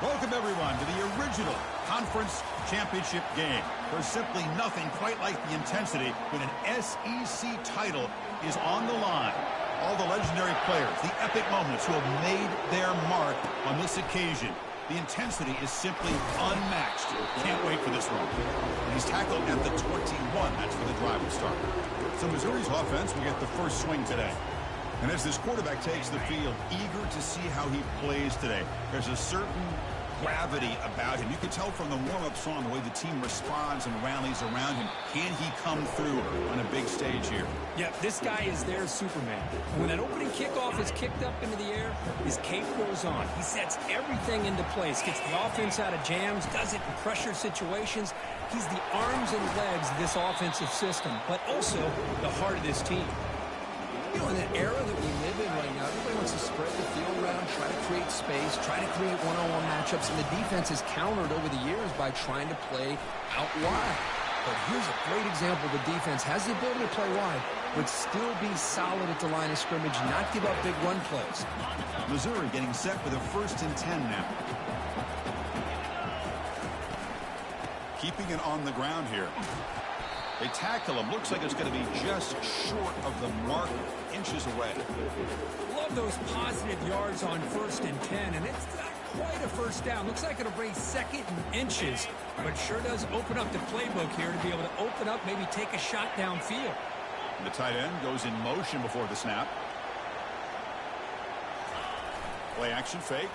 Welcome, everyone, to the original conference championship game. There's simply nothing quite like the intensity when an SEC title is on the line. All the legendary players, the epic moments who have made their mark on this occasion. The intensity is simply unmatched. Can't wait for this one. And he's tackled at the 21. That's where the drive will start. So Missouri's offense will get the first swing today. And as this quarterback takes the field, eager to see how he plays today, there's a certain gravity about him. You can tell from the warm-up song the way the team responds and rallies around him. Can he come through on a big stage here? Yeah, this guy is their Superman. And when that opening kickoff is kicked up into the air, his cape goes on. He sets everything into place, gets the offense out of jams, does it in pressure situations. He's the arms and legs of this offensive system, but also the heart of this team. You know, in the era that we live in right now, everybody wants to spread the field around, try to create space, try to create one-on-one matchups, and the defense has countered over the years by trying to play out wide. But here's a great example. The defense has the ability to play wide, but still be solid at the line of scrimmage, not give up big run plays. Missouri getting set for the 1st and 10 now. Keeping it on the ground here. They tackle him. Looks like it's going to be just short of the mark, inches away. Love those positive yards on 1st and 10, and it's not quite a first down. Looks like it'll bring 2nd and inches, but sure does open up the playbook here to be able to open up, maybe take a shot downfield. The tight end goes in motion before the snap. Play action fake,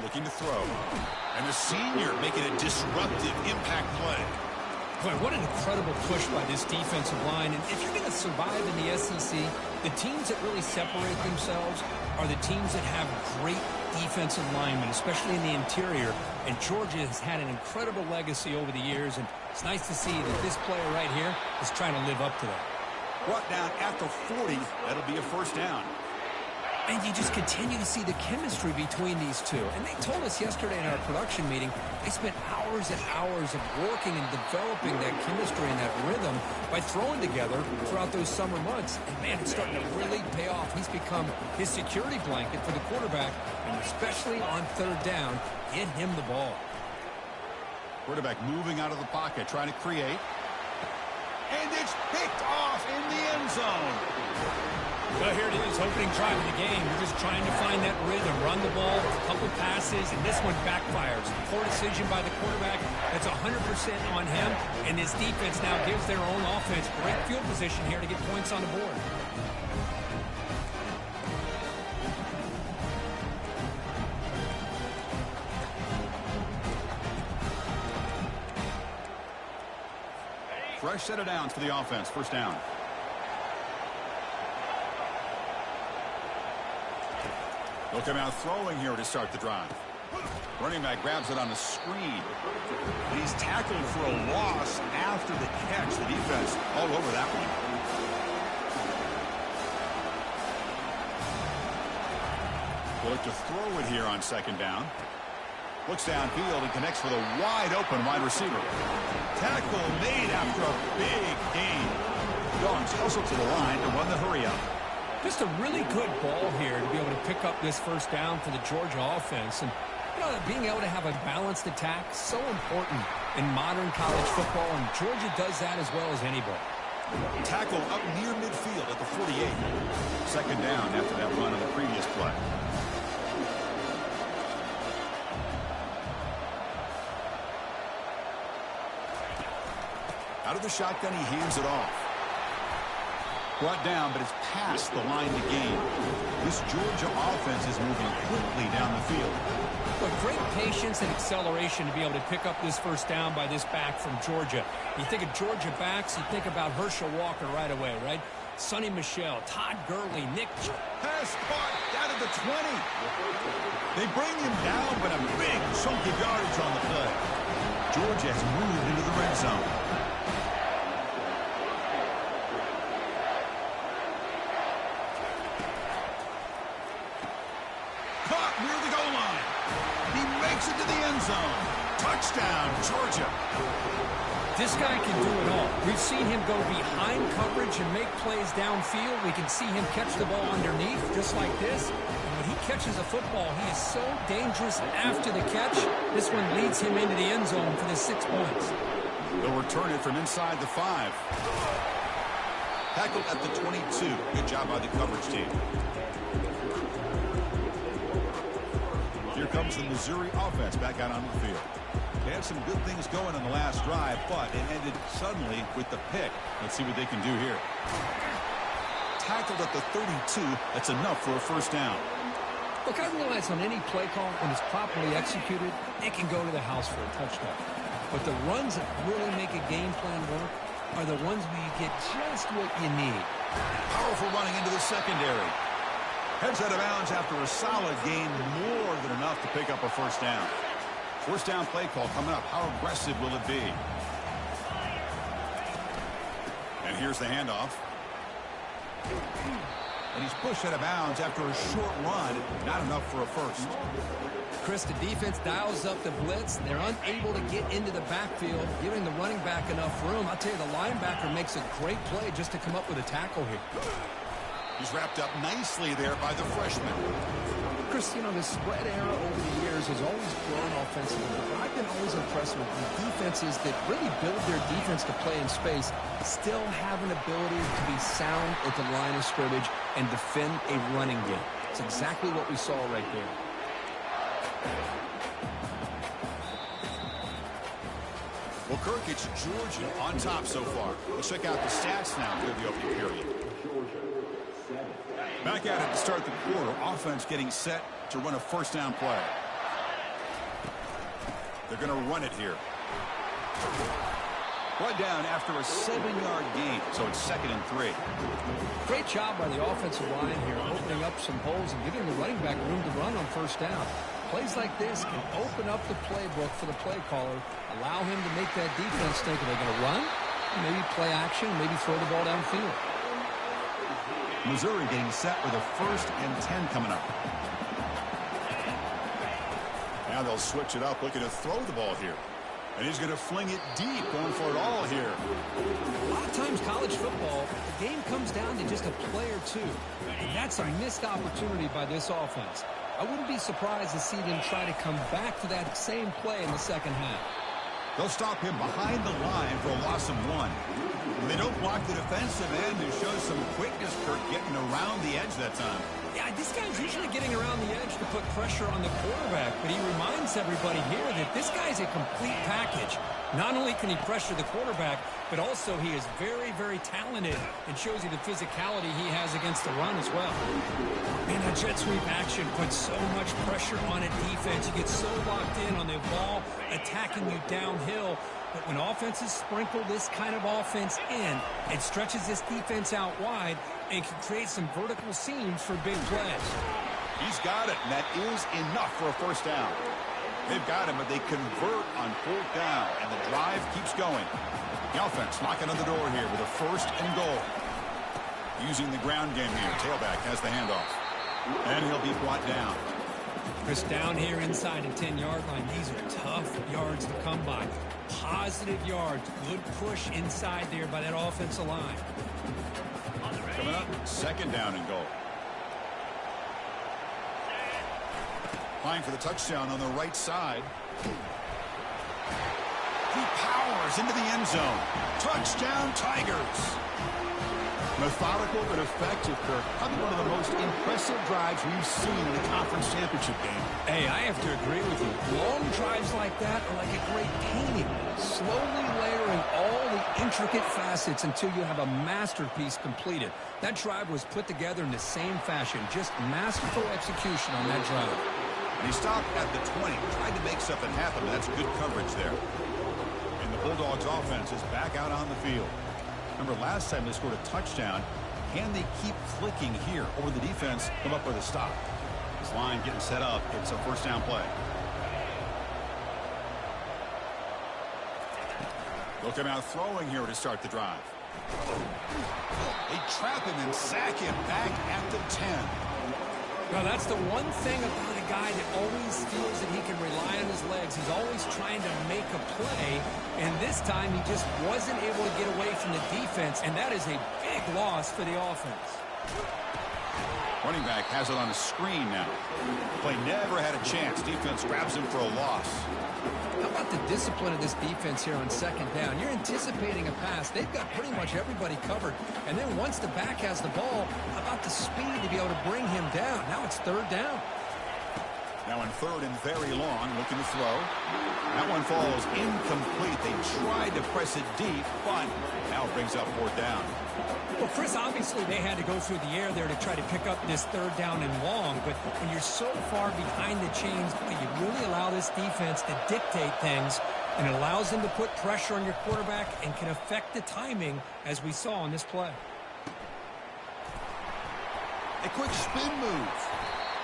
looking to throw. And the senior making a disruptive impact play. Boy, what an incredible push by this defensive line. And if you're going to survive in the SEC, the teams that really separate themselves are the teams that have great defensive linemen, especially in the interior. And Georgia has had an incredible legacy over the years, and it's nice to see that this player right here is trying to live up to that. Brought down at the 40. That'll be a first down. And you just continue to see the chemistry between these two. And they told us yesterday in our production meeting, they spent hours and hours of working and developing that chemistry and that rhythm by throwing together throughout those summer months. And, man, it's starting to really pay off. He's become his security blanket for the quarterback, and especially on 3rd down, get him the ball. Quarterback moving out of the pocket, trying to create. And it's picked off in the end zone. Well, here it is, opening drive of the game. You're just trying to find that rhythm, run the ball, a couple passes, and this one backfires. Poor decision by the quarterback. That's 100% on him, and this defense now gives their own offense great field position here to get points on the board. Fresh set of downs for the offense. First down. They'll come out throwing here to start the drive. Running back grabs it on the screen. And he's tackled for a loss after the catch. The defense all over that one. They'll look to throw it here on 2nd down. Looks downfield and connects with a wide-open wide receiver. Tackle made after a big gain. Dogs hustle to the line to run the hurry-up. Just a really good ball here to be able to pick up this first down for the Georgia offense. And, you know, being able to have a balanced attack, so important in modern college football, and Georgia does that as well as anybody. Tackle up near midfield at the 48. 2nd down after that run on the previous play. Out of the shotgun, he hands it off. Brought down, but it's past the line to gain. This Georgia offense is moving quickly down the field. But great patience and acceleration to be able to pick up this first down by this back from Georgia. You think of Georgia backs, you think about Herschel Walker right away, right? Sonny Michel, Todd Gurley, Nick. Pass caught down at the 20. They bring him down, but a big chunk of yardage on the play. Georgia has moved into the red zone. Near the goal line. He makes it to the end zone. Touchdown, Georgia. This guy can do it all. We've seen him go behind coverage and make plays downfield. We can see him catch the ball underneath, just like this. And when he catches a football, he is so dangerous after the catch. This one leads him into the end zone for the 6 points. They'll return it from inside the 5. Tackled at the 22. Good job by the coverage team. Here comes the Missouri offense back out on the field. They had some good things going on the last drive, but it ended suddenly with the pick. Let's see what they can do here. Tackled at the 32. That's enough for a first down. Look, I realize on any play call, when it's properly executed, it can go to the house for a touchdown. But the runs that really make a game plan work are the ones where you get just what you need. Powerful running into the secondary. Heads out of bounds after a solid gain, more than enough to pick up a first down. First down play call coming up. How aggressive will it be? And here's the handoff. And he's pushed out of bounds after a short run. Not enough for a first. Chris, the defense dials up the blitz. They're unable to get into the backfield, giving the running back enough room. I'll tell you, the linebacker makes a great play just to come up with a tackle here. He's wrapped up nicely there by the freshman. Chris, you know, the spread era over the years has always grown offensively, but I've been always impressed with the defenses that really build their defense to play in space, still have an ability to be sound at the line of scrimmage and defend a running game. It's exactly what we saw right there. Well, Kirk, it's Georgia on top so far. Let's check out the stats now for the opening period. Back at it to start the quarter. Offense getting set to run a first down play. They're going to run it here. Run down after a 7-yard gain, so it's 2nd and 3. Great job by the offensive line here, opening up some holes and giving the running back room to run on first down. Plays like this can open up the playbook for the play caller, allow him to make that defense think, are they going to run? Maybe play action, maybe throw the ball downfield. Missouri getting set with a 1st and 10 coming up. Now they'll switch it up, looking to throw the ball here. And he's going to fling it deep, going for it all here. A lot of times college football, the game comes down to just a play or two. And that's a missed opportunity by this offense. I wouldn't be surprised to see them try to come back to that same play in the second half. They'll stop him behind the line for a loss of 1. They don't block the defensive end to show some quickness, Kirk, getting around the edge that time. Yeah, this guy's usually getting around the edge to put pressure on the quarterback, but he reminds everybody here that this guy's a complete package. Not only can he pressure the quarterback, but also he is very, very talented and shows you the physicality he has against the run as well. Man, that jet sweep action puts so much pressure on a defense. You get so locked in on the ball attacking you downhill. But when offenses sprinkle this kind of offense in, it stretches this defense out wide and can create some vertical seams for big plays. He's got it, and that is enough for a first down. They've got him, but they convert on 4th down, and the drive keeps going. The offense knocking on the door here with a 1st and goal. Using the ground game here. Tailback has the handoff. And he'll be brought down. Chris, down here inside the 10-yard line, these are tough yards to come by. Positive yards. Good push inside there by that offensive line. Coming up, 2nd down and goal. Applying for the touchdown on the right side. He powers into the end zone. Touchdown, Tigers. Methodical but effective, Kirk. Probably one of the most impressive drives we've seen in a conference championship game. Hey, I have to agree with you. Long drives like that are like a great painting. Slowly layering all the intricate facets until you have a masterpiece completed. That drive was put together in the same fashion. Just masterful execution on that drive. And he stopped at the 20. Tried to make something happen. That's good coverage there. And the Bulldogs offense is back out on the field. Remember, last time they scored a touchdown. Can they keep clicking here, or the defense come up with a stop? This line getting set up. It's a first down play. They'll come out throwing here to start the drive. They trap him and sack him back at the 10. Now, that's the one thing about a a guy that always feels that he can rely on his legs. He's always trying to make a play, and this time he just wasn't able to get away from the defense, and that is a big loss for the offense. Running back has it on a screen now. Play never had a chance. Defense grabs him for a loss. How about the discipline of this defense here on second down? You're anticipating a pass. They've got pretty much everybody covered. And then once the back has the ball, how about the speed to be able to bring him down? Now it's third down. Now in third and very long, looking to throw. That one falls incomplete. They tried to press it deep, but now it brings up fourth down. Well, Chris, obviously they had to go through the air there to try to pick up this third down and long, but when you're so far behind the chains, you really allow this defense to dictate things, and it allows them to put pressure on your quarterback and can affect the timing, as we saw on this play. A quick spin move.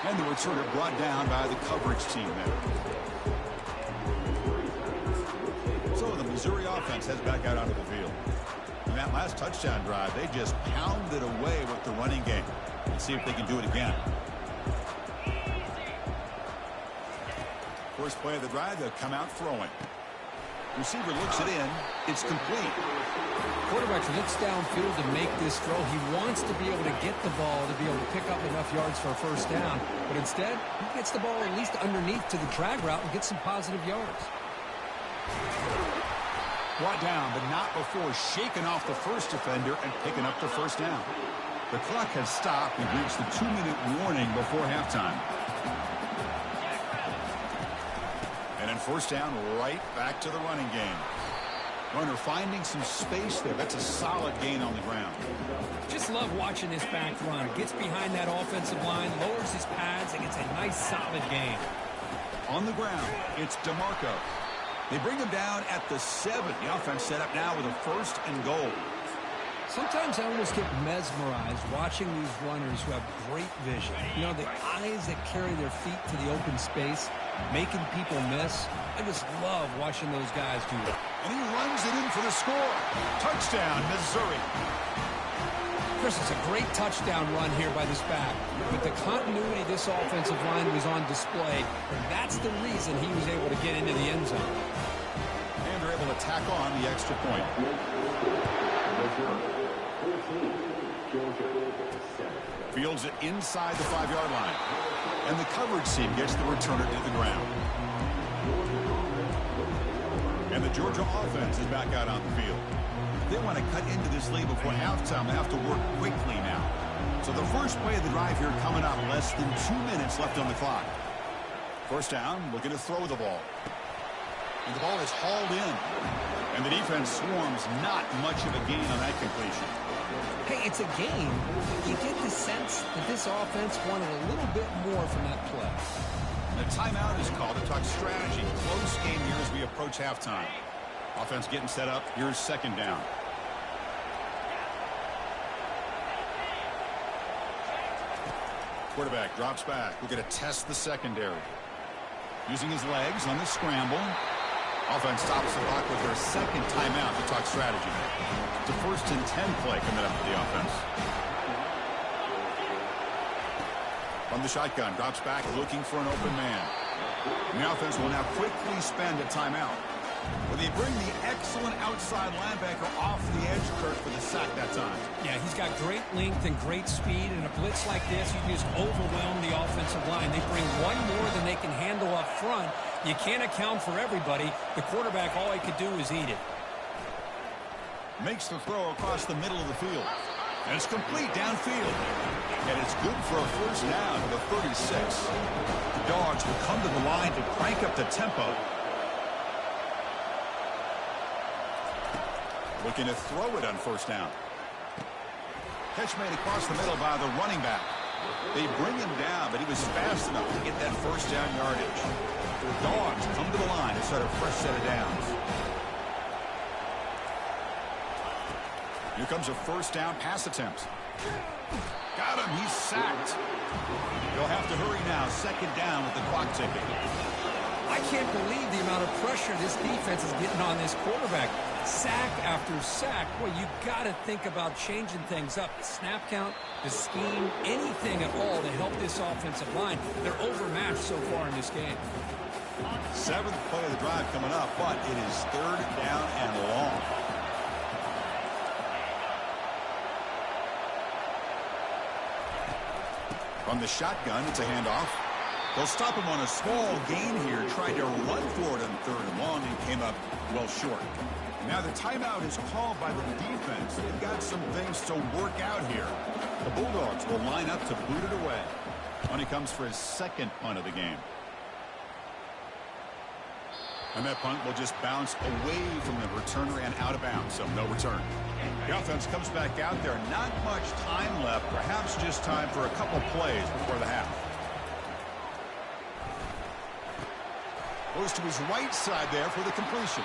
And the returner brought down by the coverage team there. So the Missouri offense heads back out onto the field. In that last touchdown drive, they just pounded away with the running game. Let's see if they can do it again. First play of the drive, they'll come out throwing. Receiver looks it in. It's complete. Quarterback looks downfield to make this throw. He wants to be able to get the ball to be able to pick up enough yards for a first down. But instead, he gets the ball at least underneath to the drag route and gets some positive yards. Brought down, but not before shaking off the first defender and picking up the first down. The clock has stopped. We've reached the 2-minute warning before halftime. And then first down, right back to the running game. Runner finding some space there. That's a solid gain on the ground. Just love watching this back run. Gets behind that offensive line, lowers his pads, and gets a nice solid gain. On the ground, it's DeMarco. They bring him down at the 7. The offense set up now with a first and goal. Sometimes I almost get mesmerized watching these runners who have great vision. You know, the eyes that carry their feet to the open space, making people miss. I just love watching those guys do that. And he runs it in for the score. Touchdown, Missouri. Chris, it's a great touchdown run here by this back. With the continuity this offensive line was on display, that's the reason he was able to get into the end zone. And they're able to tack on the extra point. Fields it inside the 5-yard line. And the coverage team gets the returner to the ground. And the Georgia offense is back out on the field. They want to cut into this lead before halftime. They have to work quickly now. So the first play of the drive here coming up. Less than 2 minutes left on the clock. First down, looking to throw the ball. And the ball is hauled in. And the defense swarms. Not much of a gain on that completion. Hey, it's a game. You get the sense that this offense wanted a little bit more from that play. The timeout is called to talk strategy. Close game here as we approach halftime. Offense getting set up. Here's second down. Quarterback drops back. We're going to test the secondary. Using his legs on the scramble. Offense stops the clock with their second timeout to talk strategy. It's a 1st and 10 play coming up for the offense. From the shotgun, drops back looking for an open man. And the offense will now quickly spend a timeout. Well, they bring the excellent outside linebacker off the edge, Kirk, for the sack that time. Yeah, he's got great length and great speed, and a blitz like this, you just overwhelm the offensive line. They bring one more than they can handle up front. You can't account for everybody. The quarterback, all he could do is eat it. Makes the throw across the middle of the field. And it's complete downfield. And it's good for a first down to the 36. The Dogs will come to the line to crank up the tempo. Looking to throw it on first down. Catch made across the middle by the running back. They bring him down, but he was fast enough to get that first down yardage. The Dogs come to the line to start a fresh set of downs. Here comes a first down pass attempt. Got him. He's sacked. They'll have to hurry now. Second down with the clock ticking. I can't believe the amount of pressure this defense is getting on this quarterback. Sack after sack. Boy, you got to think about changing things up. The snap count, the scheme, anything at all to help this offensive line. They're overmatched so far in this game. 7th play of the drive coming up, but it is 3rd down and long. From the shotgun, it's a handoff. They'll stop him on a small gain here. Tried to run for it on 3rd and long and came up well short. Now the timeout is called by the defense. They've got some things to work out here. The Bulldogs will line up to boot it away. When he comes for his 2nd punt of the game. And that punt will just bounce away from the returner and out of bounds, so no return. The offense comes back out there. Not much time left. Perhaps just time for a couple plays before the half. Goes to his right side there for the completion.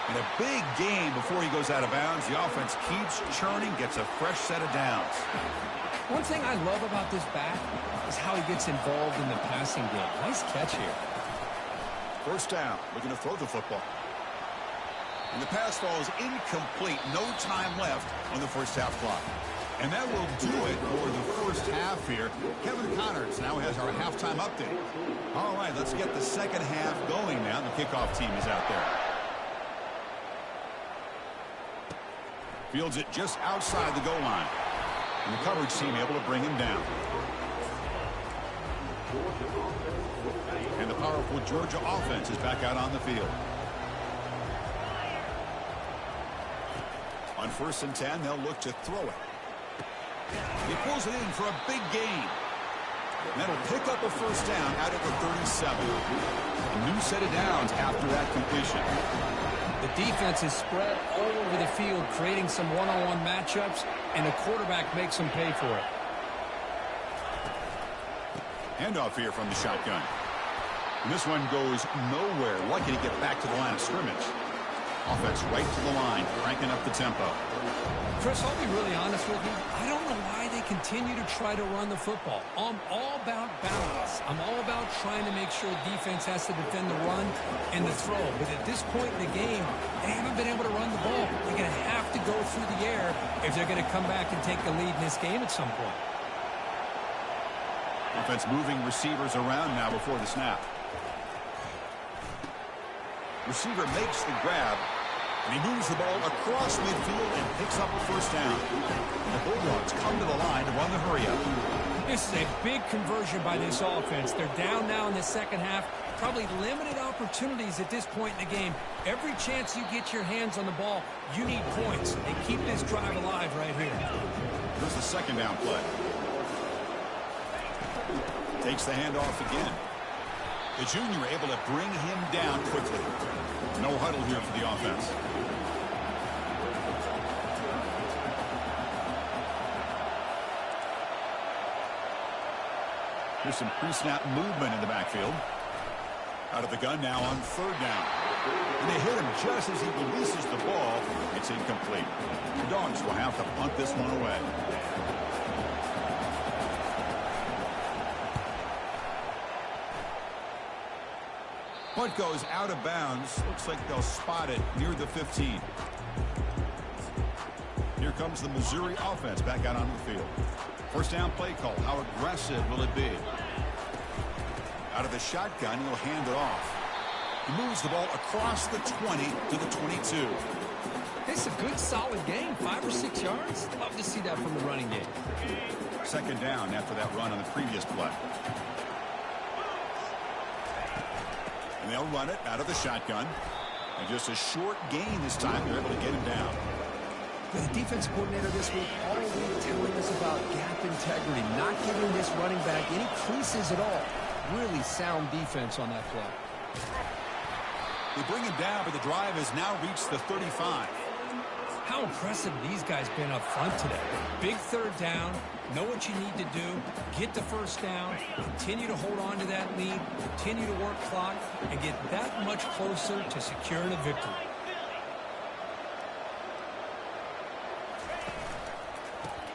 And a big gain before he goes out of bounds. The offense keeps churning, gets a fresh set of downs. One thing I love about this back is how he gets involved in the passing game. Nice catch here. 1st down, looking to throw the football. And the pass falls incomplete. No time left on the 1st half clock. And that will do it for the 1st half here. Kevin Connors now has our halftime update. All right, let's get the 2nd half going now. The kickoff team is out there. Fields it just outside the goal line. And the coverage team able to bring him down. And the powerful Georgia offense is back out on the field. On 1st and 10, they'll look to throw it. He pulls it in for a big gain. And that'll pick up a 1st down out at the 37. A new set of downs after that completion. The defense is spread all over the field, creating some one-on-one matchups, and the quarterback makes them pay for it. Handoff here from the shotgun. And this one goes nowhere. Lucky to get back to the line of scrimmage. Offense right to the line, cranking up the tempo. Chris, I'll be really honest with you. I don't know why they continue to try to run the football. I'm all about balance. I'm all about trying to make sure defense has to defend the run and the throw. But at this point in the game, they haven't been able to run the ball. They're going to have to go through the air if they're going to come back and take the lead in this game at some point. Offense moving receivers around now before the snap. Receiver makes the grab, and he moves the ball across midfield and picks up a 1st down. The Bulldogs come to the line to run the hurry-up. This is a big conversion by this offense. They're down now in the 2nd half. Probably limited opportunities at this point in the game. Every chance you get your hands on the ball, you need points. And keep this drive alive right here. Here's the 2nd down play. Takes the handoff again. The junior able to bring him down quickly. No huddle here for the offense. There's some pre-snap movement in the backfield. Out of the gun now on 3rd down. And they hit him just as he releases the ball. It's incomplete. The Dogs will have to punt this one away. Punt goes out of bounds. Looks like they'll spot it near the 15. Here comes the Missouri offense back out on the field. 1st down play call. How aggressive will it be? Out of the shotgun, he'll hand it off. He moves the ball across the 20 to the 22. It's a good, solid game. 5 or 6 yards. Love to see that from the running game. 2nd down after that run on the previous play. And they'll run it out of the shotgun. And just a short gain this time. They're able to get him down. The defensive coordinator this week all week telling us about gap integrity, not giving this running back any creases at all. Really sound defense on that play. They bring him down, but the drive has now reached the 35. How impressive these guys been up front today. Big 3rd down. Know what you need to do. Get the 1st down. Continue to hold on to that lead. Continue to work clock and get that much closer to securing a victory.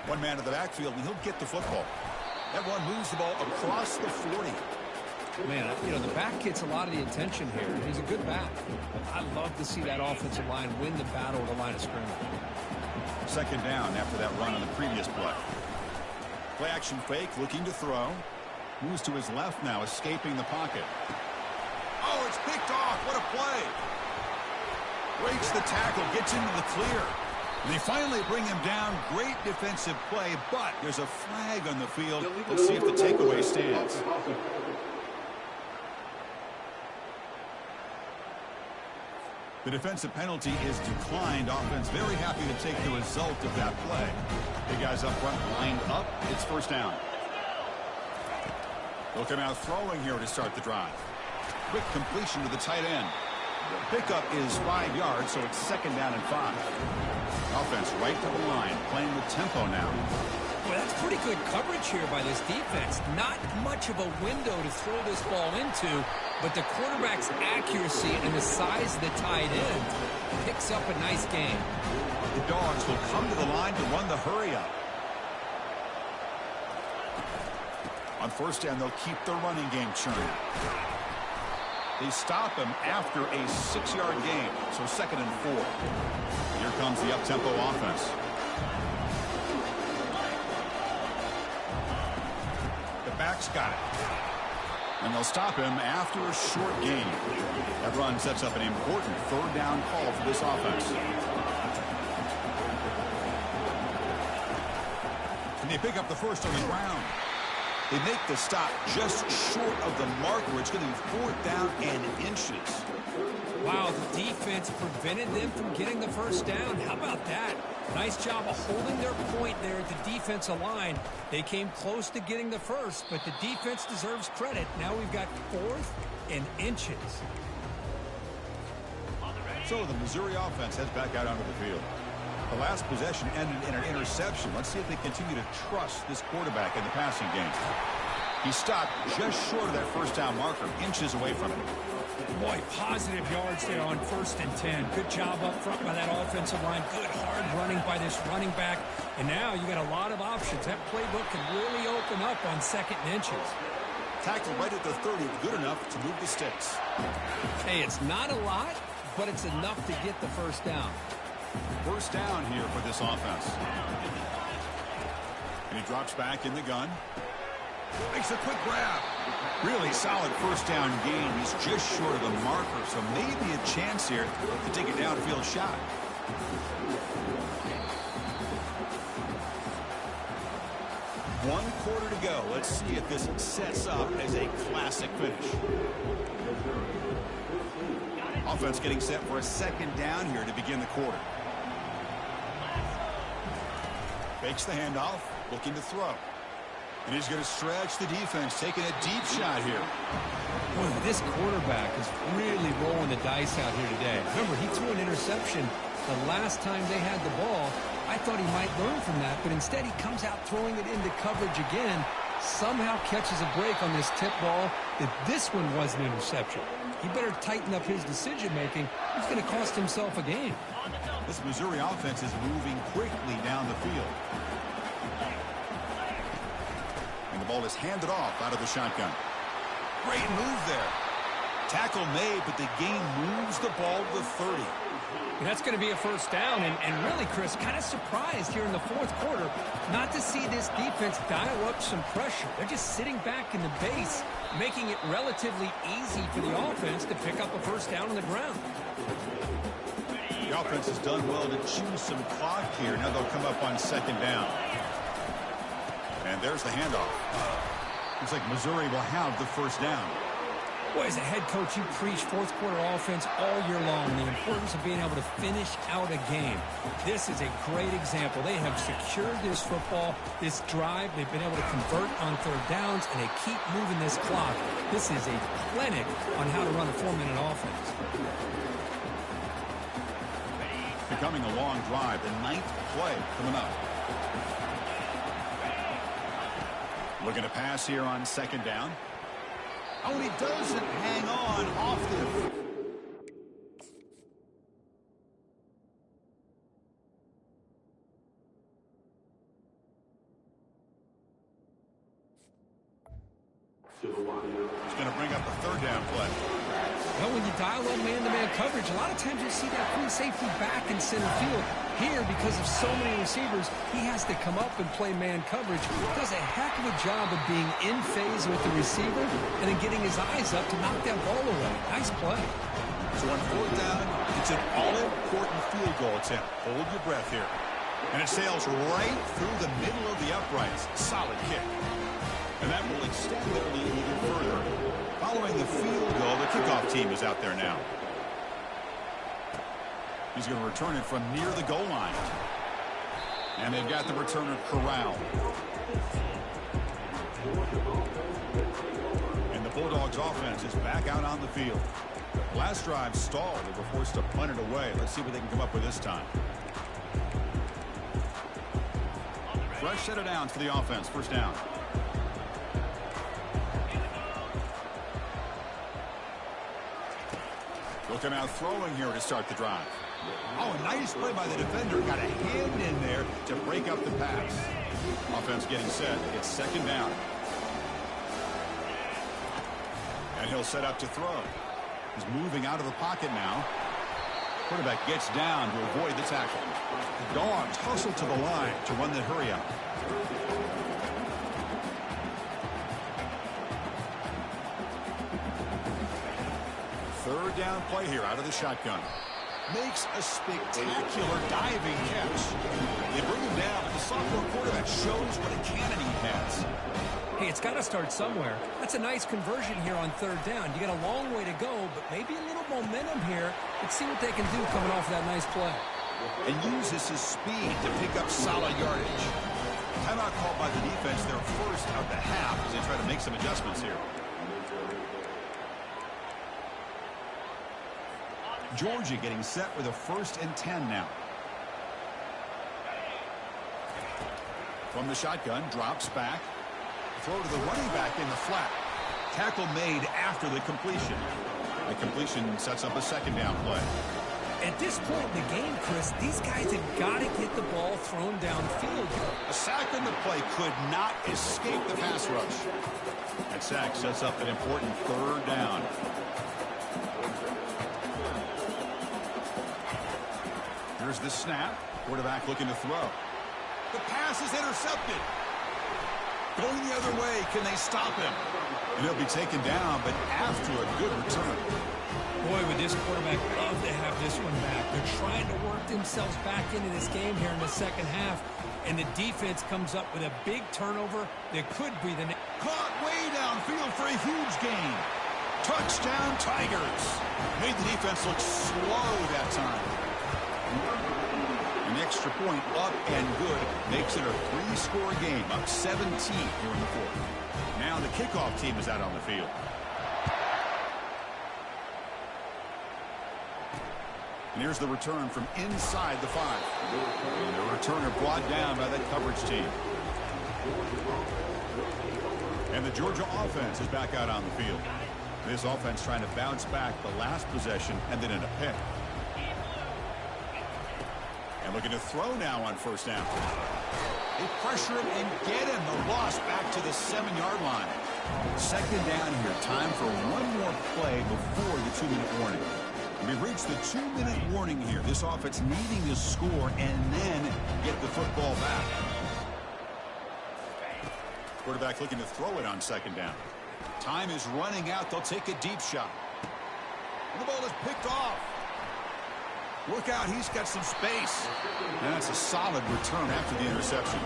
One man in the backfield, and he'll get the football. That one moves the ball across the 40. Man, the back gets a lot of the attention here. He's a good back. I love to see that offensive line win the battle at the line of scrimmage. Second down after that run on the previous play. Play action fake, looking to throw. Moves to his left now, escaping the pocket. Oh, it's picked off. What a play. Breaks the tackle, gets into the clear. They finally bring him down. Great defensive play, but there's a flag on the field. Let's see if the takeaway stands. The defensive penalty is declined. Offense very happy to take the result of that play. The guys up front lined up. It's first down. They'll come out throwing here to start the drive. Quick completion to the tight end. The pickup is 5 yards, so it's second down and 5. Offense right to the line, playing with tempo now. Well, that's pretty good coverage here by this defense. Not much of a window to throw this ball into, but the quarterback's accuracy and the size of the tight end picks up a nice game. The Dogs will come to the line to run the hurry up. On first down, they'll keep the running game churning. They stop him after a 6-yard gain, so second and 4. Here comes the up-tempo offense. The back's got it. And they'll stop him after a short gain. That run sets up an important third down call for this offense. And they pick up the first on the ground. They make the stop just short of the marker. It's going to be 4th down and inches. Wow, the defense prevented them from getting the first down. How about that? Nice job of holding their point there at the defensive line. They came close to getting the first, but the defense deserves credit. Now we've got 4th and inches. So the Missouri offense heads back out onto the field. The last possession ended in an interception. Let's see if they continue to trust this quarterback in the passing game. He stopped just short of that first down marker, inches away from it. Boy, positive yards there on 1st and 10. Good job up front by that offensive line. Good hard running by this running back. And now you got a lot of options. That playbook can really open up on 2nd and inches. Tackle right at the 30, good enough to move the sticks. Hey, it's not a lot, but it's enough to get the first down. First down here for this offense. And he drops back in the gun. Makes a quick grab. Really solid first down gain. He's just short of the marker, so maybe a chance here to take a downfield shot. One quarter to go. Let's see if this sets up as a classic finish. Offense getting set for a second down here to begin the quarter. Fakes the handoff, looking to throw. And he's going to stretch the defense, taking a deep shot here. Boy, this quarterback is really rolling the dice out here today. Remember, he threw an interception the last time they had the ball. I thought he might learn from that, but instead he comes out throwing it into coverage again. Somehow catches a break on this tip ball that this one was an interception. He better tighten up his decision-making. He's going to cost himself a game. This Missouri offense is moving quickly down the field. And the ball is handed off out of the shotgun. Great move there. Tackle made, but the gain moves the ball to the 30. And that's going to be a first down. And really, Chris, kind of surprised here in the 4th quarter not to see this defense dial up some pressure. They're just sitting back in the base, making it relatively easy for the offense to pick up a first down on the ground. The offense has done well to chew some clock here. Now they'll come up on second down. And there's the handoff. Looks like Missouri will have the first down. Boy, as a head coach, you preach 4th quarter offense all year long, the importance of being able to finish out a game. This is a great example. They have secured this football, this drive. They've been able to convert on 3rd downs, and they keep moving this clock. This is a clinic on how to run a 4-minute offense. Becoming a long drive, the 9th play coming up. Looking to pass here on second down. Oh, and he doesn't hang on off the... He's going to bring up a third down play. Well, when you dial up man-to-man coverage, a lot of times you see that free safety back in center field. Here, because of so many receivers, he has to come up and play man coverage. Does a heck of a job of being in phase with the receiver and then getting his eyes up to knock that ball away. Nice play. So on fourth down, it's an all-important field goal attempt. Hold your breath here. And it sails right through the middle of the uprights. Solid kick. And that will extend their lead even further. Following the field goal, the kickoff team is out there now. He's going to return it from near the goal line. And they've got the returner corralled. And the Bulldogs offense is back out on the field. Last drive stalled. They were forced to punt it away. Let's see what they can come up with this time. Fresh set of downs for the offense. First down. They'll come out throwing here to start the drive. Oh, a nice play by the defender. Got a hand in there to break up the pass. Offense getting set. It's second down. And he'll set up to throw. He's moving out of the pocket now. Quarterback gets down to avoid the tackle. The Dogs hustle to the line to run the hurry up. Third down play here out of the shotgun. Makes a spectacular diving catch. They bring him down, and the sophomore quarterback shows what a cannon he has. Hey, it's got to start somewhere. That's a nice conversion here on third down. You got a long way to go, but maybe a little momentum here. Let's see what they can do coming off that nice play. And uses his speed to pick up solid yardage. Timeout called by the defense, their first of the half, as they try to make some adjustments here. Georgia getting set with a 1st and 10 now. From the shotgun, drops back. Throw to the running back in the flat. Tackle made after the completion. The completion sets up a second down play. At this point in the game, Chris, these guys have got to get the ball thrown downfield. A sack on the play could not escape the pass rush. That sack sets up an important third down. Here's the snap. Quarterback looking to throw. The pass is intercepted. Going the other way. Can they stop him? And he'll be taken down, but after a good return. Boy, would this quarterback love to have this one back. They're trying to work themselves back into this game here in the second half. And the defense comes up with a big turnover that could be the... Caught way downfield for a huge gain. Touchdown, Tigers. Made the defense look slow that time. An extra point up and good makes it a 3-score game, up 17 here in the fourth. Now the kickoff team is out on the field. And here's the return from inside the 5. And the returner brought down by that coverage team. And the Georgia offense is back out on the field. This offense trying to bounce back the last possession and then in a pick. And looking to throw now on first down. They pressure him and get him. The loss back to the 7-yard line. Second down here. Time for one more play before the 2-minute warning. We've reached the 2-minute warning here. This offense needing to score and then get the football back. Quarterback looking to throw it on second down. Time is running out. They'll take a deep shot. And the ball is picked off. Look out, he's got some space. And that's a solid return after the interception.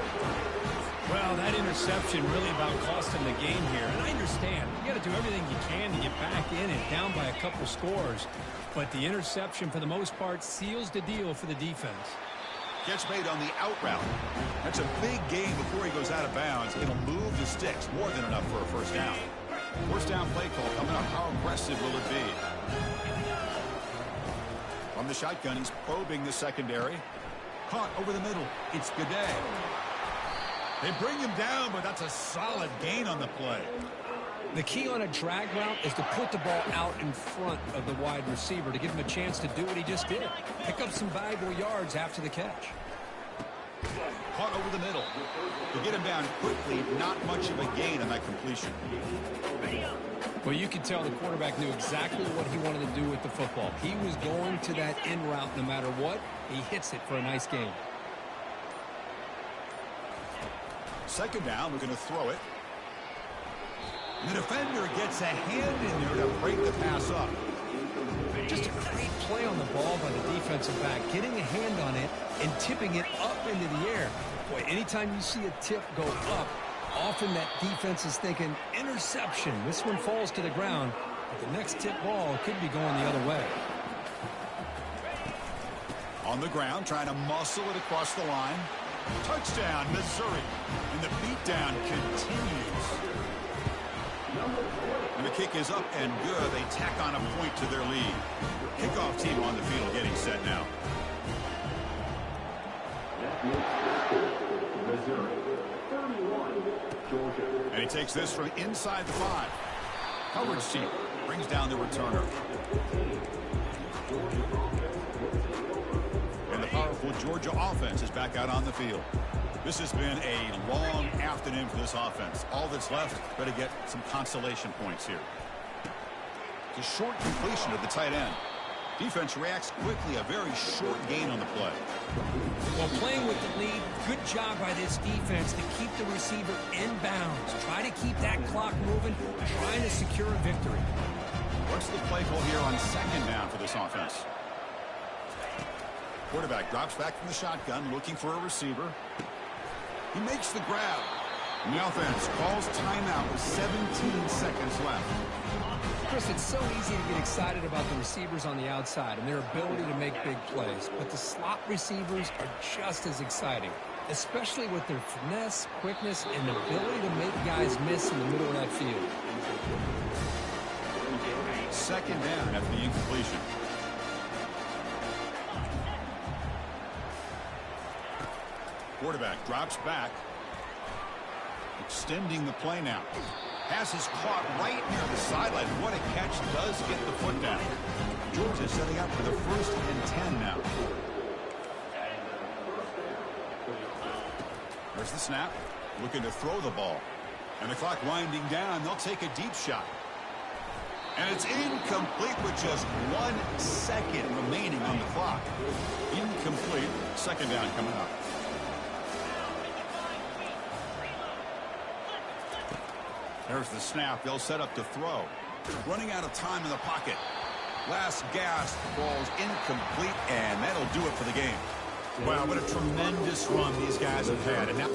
Well, that interception really about cost him the game here. And I understand. You got to do everything you can to get back in and down by a couple scores. But the interception, for the most part, seals the deal for the defense. Catch made on the out route. That's a big gain before he goes out of bounds. It'll move the sticks. More than enough for a first down. First down play call coming up. How aggressive will it be? From the shotgun, he's probing the secondary. Caught over the middle. It's Gaudet. They bring him down, but that's a solid gain on the play. The key on a drag route is to put the ball out in front of the wide receiver to give him a chance to do what he just did. Pick up some valuable yards after the catch. caught over the middle. To get him down quickly, not much of a gain on that completion. Well, you could tell the quarterback knew exactly what he wanted to do with the football. He was going to that in route no matter what. He hits it for a nice gain. Second down, we're going to throw it. The defender gets a hand in there to break the pass up. Just a great play on the ball by the defensive back, getting a hand on it and tipping it up into the air. Boy, anytime you see a tip go up, often that defense is thinking interception. This one falls to the ground, but the next tip ball could be going the other way. On the ground, trying to muscle it across the line. Touchdown, Missouri. And the beatdown continues. And the kick is up and good. They tack on a point to their lead. Kickoff team on the field getting set now. And he takes this from inside the 5. Coverage team brings down the returner. And the powerful Georgia offense is back out on the field. This has been a long afternoon for this offense. All that's left, better get some consolation points here. It's a short completion of the tight end. Defense reacts quickly, a very short gain on the play. Well, playing with the lead, good job by this defense to keep the receiver in bounds. Try to keep that clock moving, trying to secure a victory. What's the play call here on second down for this offense? Quarterback drops back from the shotgun, looking for a receiver. He makes the grab. And the offense calls timeout with 17 seconds left. Chris, it's so easy to get excited about the receivers on the outside and their ability to make big plays, but the slot receivers are just as exciting, especially with their finesse, quickness, and the ability to make guys miss in the middle of that field. Second down after the incompletion. Quarterback drops back, extending the play now. Pass is caught right near the sideline. What a catch, does get the foot down. Georgia setting up for the 1st and 10 now. There's the snap, looking to throw the ball. And the clock winding down, they'll take a deep shot. And it's incomplete with just 1 second remaining on the clock. Incomplete, second down coming up. There's the snap. They'll set up to throw. Running out of time in the pocket. Last gasp, ball's incomplete, and that'll do it for the game. Wow, what a tremendous run these guys have had. And now